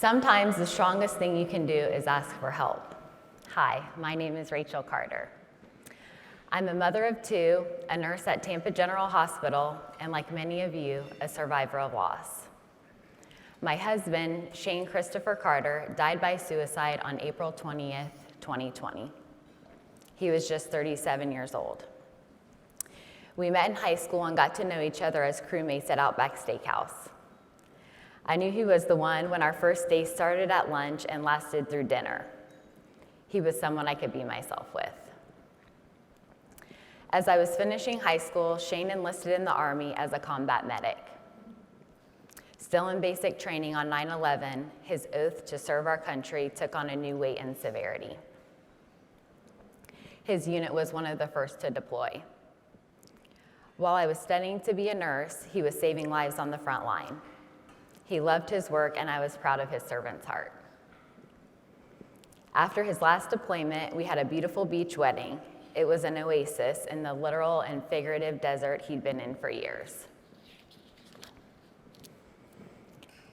Sometimes the strongest thing you can do is ask for help. Hi, my name is Rachel Carter. I'm a mother of two, a nurse at Tampa General Hospital, and like many of you, a survivor of loss. My husband, Shane Christopher Carter, died by suicide on April 20th, 2020. He was just 37 years old. We met in high school and got to know each other as crewmates at Outback Steakhouse. I knew he was the one when our first day started at lunch and lasted through dinner. He was someone I could be myself with. As I was finishing high school, Shane enlisted in the Army as a combat medic. Still in basic training on 9/11, his oath to serve our country took on a new weight and severity. His unit was one of the first to deploy. While I was studying to be a nurse, he was saving lives on the front line. He loved his work, and I was proud of his servant's heart. After his last deployment, we had a beautiful beach wedding. It was an oasis in the literal and figurative desert he'd been in for years.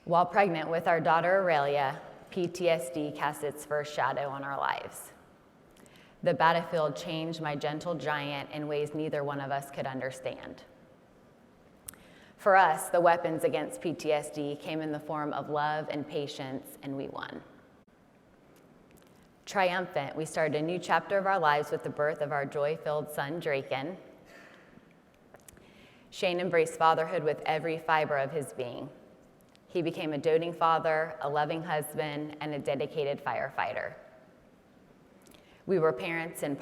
While pregnant with our daughter Aurelia, PTSD cast its first shadow on our lives. The battlefield changed my gentle giant in ways neither one of us could understand. For us, the weapons against PTSD came in the form of love and patience, and we won. Triumphant, we started a new chapter of our lives with the birth of our joy-filled son, Draken. Shane embraced fatherhood with every fiber of his being. He became a doting father, a loving husband, and a dedicated firefighter. We were partners in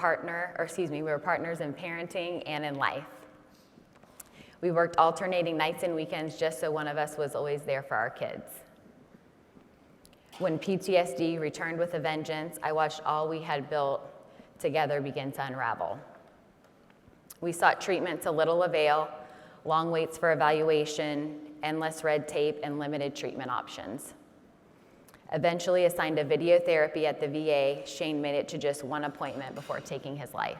parenting and in life. We worked alternating nights and weekends just so one of us was always there for our kids. When PTSD returned with a vengeance, I watched all we had built together begin to unravel. We sought treatment to little avail, long waits for evaluation, endless red tape, and limited treatment options. Eventually assigned to video therapy at the VA, Shane made it to just one appointment before taking his life.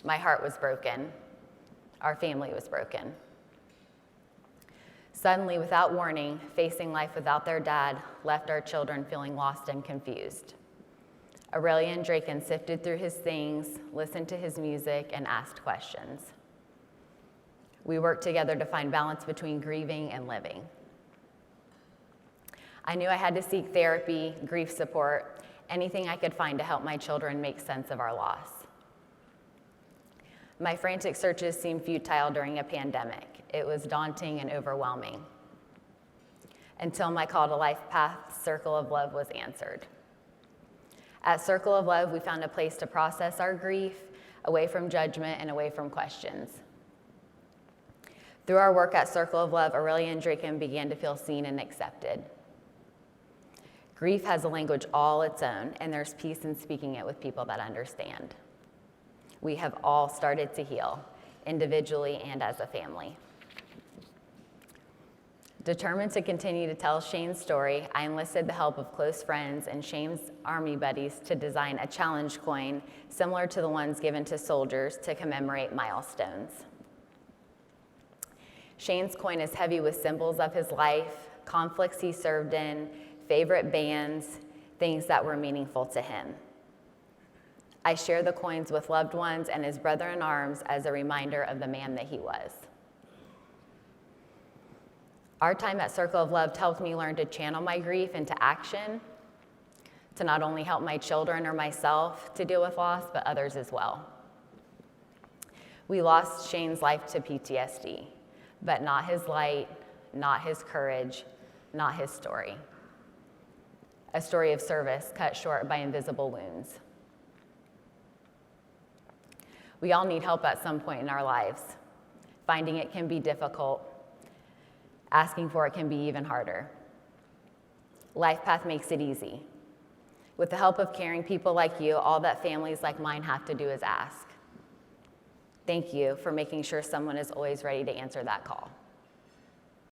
My heart was broken. Our family was broken. Suddenly, without warning, facing life without their dad left our children feeling lost and confused. Aurelia and Draken sifted through his things, listened to his music, and asked questions. We worked together to find balance between grieving and living. I knew I had to seek therapy, grief support, anything I could find to help my children make sense of our loss. My frantic searches seemed futile during a pandemic. It was daunting and overwhelming. Until my call to Life Path Circle of Love was answered. At Circle of Love, we found a place to process our grief, away from judgment and away from questions. Through our work at Circle of Love, Aurelia and Draken began to feel seen and accepted. Grief has a language all its own, and there's peace in speaking it with people that understand. We have all started to heal, individually and as a family. Determined to continue to tell Shane's story, I enlisted the help of close friends and Shane's Army buddies to design a challenge coin similar to the ones given to soldiers to commemorate milestones. Shane's coin is heavy with symbols of his life, conflicts he served in, favorite bands, things that were meaningful to him. I share the coins with loved ones and his brother in arms as a reminder of the man that he was. Our time at Circle of Love helped me learn to channel my grief into action, to not only help my children or myself to deal with loss, but others as well. We lost Shane's life to PTSD, but not his light, not his courage, not his story. A story of service cut short by invisible wounds. We all need help at some point in our lives. Finding it can be difficult. Asking for it can be even harder. LifePath makes it easy. With the help of caring people like you, all that families like mine have to do is ask. Thank you for making sure someone is always ready to answer that call.